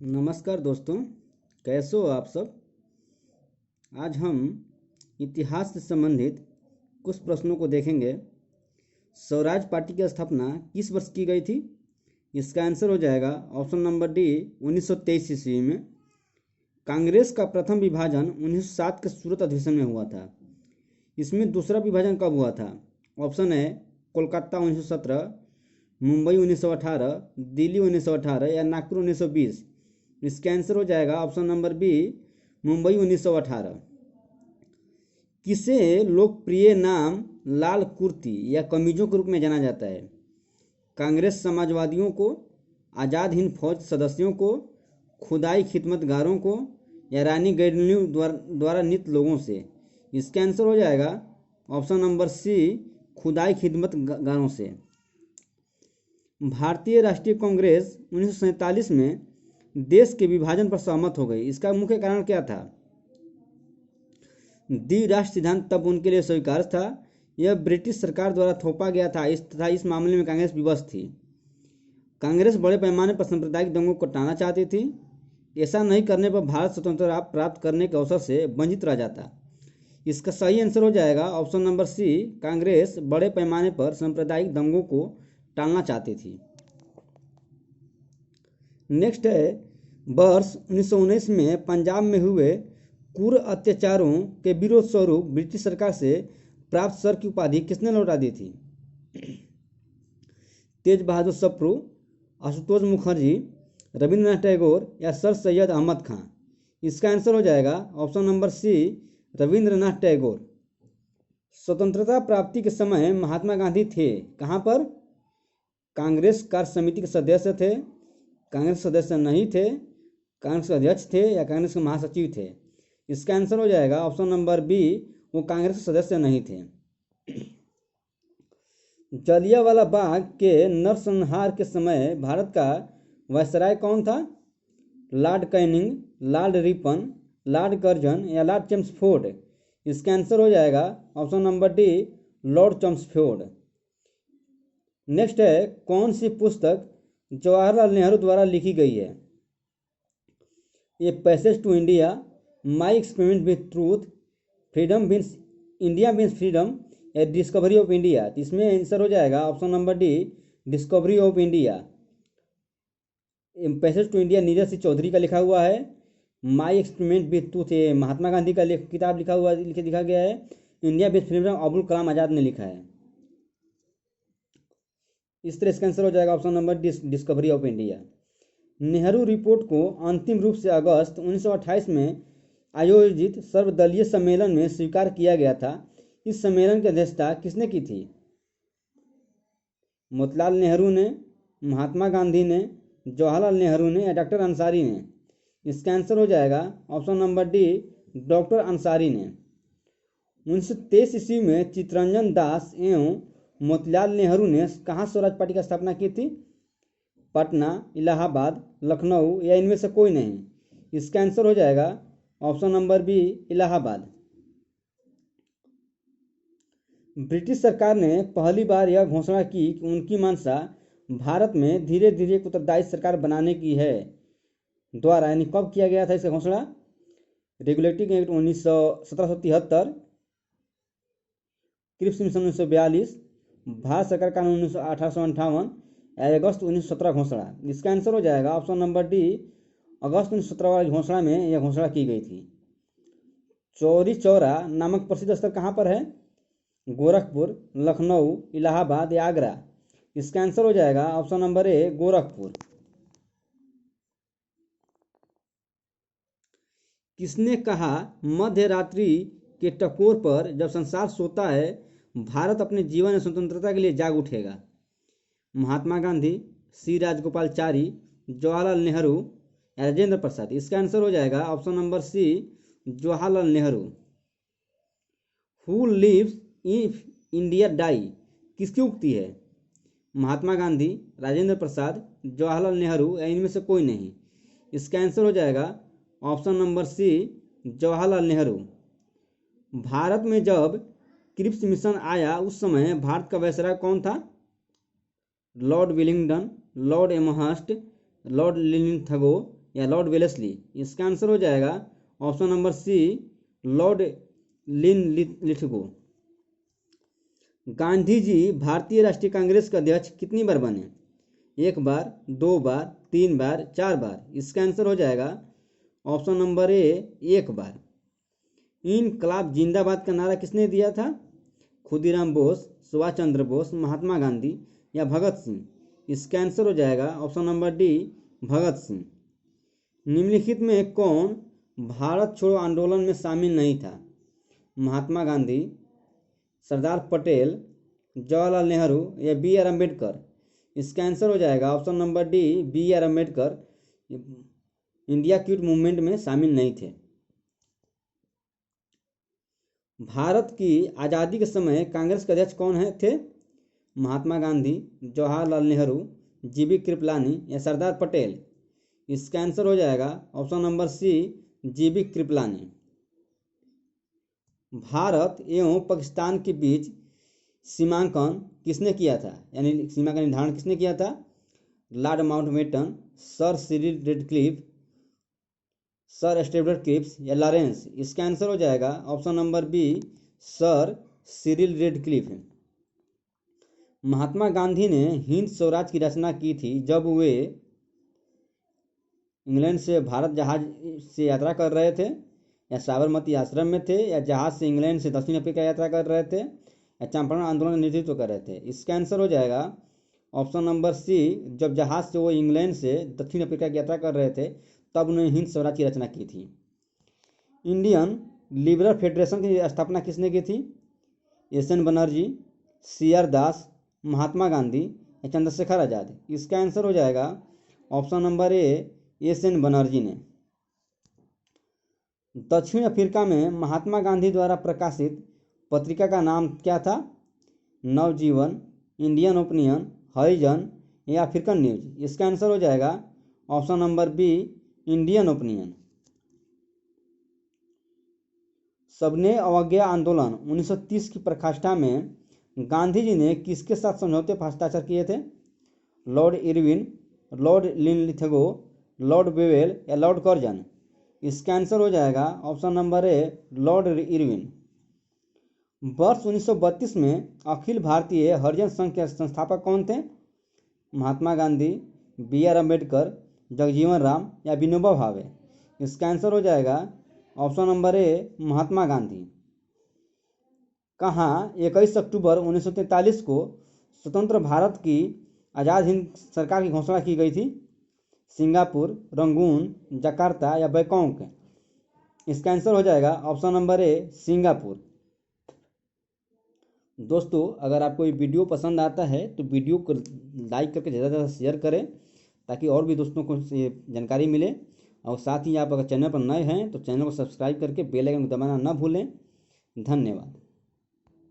नमस्कार दोस्तों, कैसे हो आप सब। आज हम इतिहास से संबंधित कुछ प्रश्नों को देखेंगे। स्वराज पार्टी की स्थापना किस वर्ष की गई थी? इसका आंसर हो जाएगा ऑप्शन नंबर डी, 1923 ईस्वी में। कांग्रेस का प्रथम विभाजन 1907 के सूरत अधिवेशन में हुआ था। इसमें दूसरा विभाजन कब हुआ था? ऑप्शन है कोलकाता 1917, मुंबई 1918, दिल्ली 1918 या नागपुर 1920। इसका आंसर हो जाएगा ऑप्शन नंबर बी, मुंबई 1918। किसे लोकप्रिय नाम लाल कुर्ती या कमीजों के रूप में जाना जाता है? कांग्रेस समाजवादियों को, आज़ाद हिंद फौज सदस्यों को, खुदाई खिदमतगारों को या रानी गैरलियों द्वारा नित लोगों से? इसका आंसर हो जाएगा ऑप्शन नंबर सी, खुदाई खिदमतगारों से। भारतीय राष्ट्रीय कांग्रेस 1947 में देश के विभाजन पर सहमत हो गई। इसका मुख्य कारण क्या था? द्विराष्ट्र सिद्धांत तब उनके लिए स्वीकार्य था। यह ब्रिटिश सरकार द्वारा थोपा गया था तथा इस मामले में कांग्रेस विवश थी। कांग्रेस बड़े पैमाने पर सांप्रदायिक दंगों को टालना चाहती थी। ऐसा नहीं करने पर भारत स्वतंत्रता प्राप्त करने के अवसर से वंचित रह जाता। इसका सही आंसर हो जाएगा ऑप्शन नंबर सी, कांग्रेस बड़े पैमाने पर सांप्रदायिक दंगों को टालना चाहती थी। नेक्स्ट है, वर्ष 1919 में पंजाब में हुए क्रूर अत्याचारों के विरोध स्वरूप ब्रिटिश सरकार से प्राप्त सर की उपाधि किसने लौटा दी थी? तेज बहादुर सप्रू, आशुतोष मुखर्जी, रविंद्रनाथ टैगोर या सर सैयद अहमद खां? इसका आंसर हो जाएगा option number C, Rabindranath Tagore. स्वतंत्रता प्राप्ति के समय महात्मा गांधी थे कहाँ पर? कांग्रेस कार्य समिति के सदस्य थे, कांग्रेस सदस्य नहीं थे, कांग्रेस के अध्यक्ष थे या कांग्रेस के महासचिव थे? इसका आंसर हो जाएगा ऑप्शन नंबर बी, वो कांग्रेस के सदस्य नहीं थे। जलियांवाला बाग के नरसंहार के समय भारत का वायसराय कौन था? Lord Canning, Lord Ripon, Lord Curzon या लॉर्ड चेम्सफोर्ड? इसका आंसर हो जाएगा option number D, Lord Chelmsford. Next है, कौन सी पुस्तक जवाहरलाल नेहरू द्वारा लिखी गई है? ये passage to India, my experiment with truth, freedom means India means freedom या डिस्कवरी ऑफ इंडिया? तो इसमें आंसर हो जाएगा option number D, discovery of India. Passage to India Neeraj Singh Chaudhary का लिखा हुआ है। माई एक्सपेरिमेंट विथ ट्रूथ ये महात्मा गांधी का किताब लिखा गया है। India with freedom Abdul Kalam Azad ने लिखा है। इस तरह इसका आंसर हो जाएगा option number discovery of India. Nehru report को अंतिम रूप से अगस्त 1928 में आयोजित सर्वदलीय सम्मेलन में स्वीकार किया गया था। इस सम्मेलन की अध्यक्षता किसने की थी? मोतीलाल नेहरू ने, महात्मा गांधी ने, जवाहरलाल नेहरू ने या डॉक्टर अंसारी ने? इसका आंसर हो जाएगा option number D, doctor Ansari ने। 1923 ईस्वी में चित्तरंजन दास एवं मोतीलाल नेहरू ने कहाँ स्वराज पार्टी की स्थापना की थी? पटना, इलाहाबाद, लखनऊ या इनमें से कोई नहीं? इसका आंसर हो जाएगा option number B, Allahabad. British सरकार ने पहली बार यह घोषणा की कि उनकी मंशा भारत में धीरे धीरे एक उत्तरदायी सरकार बनाने की है द्वारा, यानी कब किया गया था इसका घोषणा? Regulating act 1773, Cripps mission 1942, Bharat सरकार कानून 1858, अगस्त 1917 घोषणा? इसका आंसर हो जाएगा ऑप्शन नंबर डी, अगस्त 1917 वाली घोषणा में यह घोषणा की गई थी। चौरी चौरा नामक प्रसिद्ध स्थल कहाँ पर है? गोरखपुर, लखनऊ, इलाहाबाद या आगरा? इसका आंसर हो जाएगा ऑप्शन नंबर ए, गोरखपुर। किसने कहा मध्य रात्रि के टकोर पर जब संसार सोता है भारत अपने जीवन और स्वतंत्रता के लिए जाग उठेगा? महात्मा गांधी, सी राजगोपालचारी, जवाहरलाल नेहरू, राजेंद्र प्रसाद? इसका आंसर हो जाएगा option number C, Jawaharlal Nehru. Who lives if India die किसकी उक्ति है? महात्मा गांधी, राजेंद्र प्रसाद, जवाहरलाल नेहरू या इनमें से कोई नहीं? इसका आंसर हो जाएगा option number C, Jawaharlal Nehru. Bharat में जब क्रिप्स मिशन आया उस समय भारत का वायसराय कौन था? Lord Willingdon, Lord Amherst, Lord Linlithgow या लॉर्ड वेलेस्ली? इसका आंसर हो जाएगा option number C, Lord Linlithgow. Gandhi ji भारतीय राष्ट्रीय कांग्रेस के अध्यक्ष कितनी बार बने? 1 बार, 2 बार, 3 बार, 4 बार? इसका आंसर हो जाएगा ऑप्शन नंबर ए, 1 बार। इनकलाब जिंदाबाद का नारा किसने दिया था? खुदीराम बोस, सुभाष चंद्र बोस, महात्मा गांधी या भगत सिंह? इसका आंसर हो जाएगा option number D, Bhagat Singh. निम्नलिखित में कौन भारत छोड़ो आंदोलन में शामिल नहीं था? महात्मा गांधी, सरदार पटेल, जवाहरलाल नेहरू या बी आर अम्बेडकर? इसका आंसर हो जाएगा option number D, B R Ambedkar India quit movement में शामिल नहीं थे। भारत की आज़ादी के समय कांग्रेस के अध्यक्ष कौन थे? महात्मा गांधी, जवाहरलाल नेहरू, जीबी कृपलानी या सरदार पटेल? इसका आंसर हो जाएगा option number C, GB Kripalani. Bharat एवं पाकिस्तान के बीच सीमांकन किसने किया था, यानी सीमा का निर्धारण किसने किया था? Lord Mountbatten, Sir Cyril Radcliffe, Sir Stafford Cripps या लॉरेंस? इसका आंसर हो जाएगा option number B, Sir Cyril Radcliffe. Mahatma Gandhi ने हिंद स्वराज की रचना की थी जब वे इंग्लैंड से भारत जहाज से यात्रा कर रहे थे, या साबरमती आश्रम में थे, या जहाज से इंग्लैंड से दक्षिण अफ्रीका यात्रा कर रहे थे, या चंपारण आंदोलन का नेतृत्व कर रहे थे? इसका आंसर हो जाएगा ऑप्शन नंबर सी, जब जहाज से वो इंग्लैंड से दक्षिण अफ्रीका की यात्रा कर रहे थे तब उन्होंने हिंद स्वराज की रचना की थी। इंडियन लिबरल फेडरेशन की स्थापना किसने की थी? S N Banerjee, C R Das, Mahatma Gandhi या चंद्रशेखर आजाद? इसका आंसर हो जाएगा option number A, S N Banerjee ने। दक्षिण अफ्रीका में महात्मा गांधी द्वारा प्रकाशित पत्रिका का नाम क्या था? नवजीवन, इंडियन ओपिनियन, हरिजन या अफ्रीकन न्यूज? इसका आंसर हो जाएगा option number B, Indian opinion. सबने अवज्ञा आंदोलन 1930 की प्रकाष्ठा में गांधी जी ने किसके साथ समझौते पर हस्ताक्षर किए थे? Lord Irwin, Lord Linlithgow, Lord Wavell या लॉर्ड कर्जन? इसका आंसर हो जाएगा ऑप्शन नंबर ए, लॉर्ड इरविन। वर्ष 1932 में अखिल भारतीय हरिजन संघ के संस्थापक कौन थे? महात्मा गांधी, बी आर अम्बेडकर, जगजीवन राम या विनोबा भावे? इसका आंसर हो जाएगा ऑप्शन नंबर ए, महात्मा गांधी। कहाँ 21 अक्टूबर 1943 को स्वतंत्र भारत की आज़ाद हिंद सरकार की घोषणा की गई थी? सिंगापुर, रंगून, जकार्ता या बैंकॉक? इसका आंसर हो जाएगा ऑप्शन नंबर ए, सिंगापुर। दोस्तों, अगर आपको ये वीडियो पसंद आता है तो वीडियो को लाइक करके ज़्यादा से ज़्यादा शेयर करें ताकि और भी दोस्तों को ये जानकारी मिले। और साथ ही आप अगर चैनल पर नए हैं तो चैनल को सब्सक्राइब करके बेल आइकन को दबाना ना भूलें। धन्यवाद।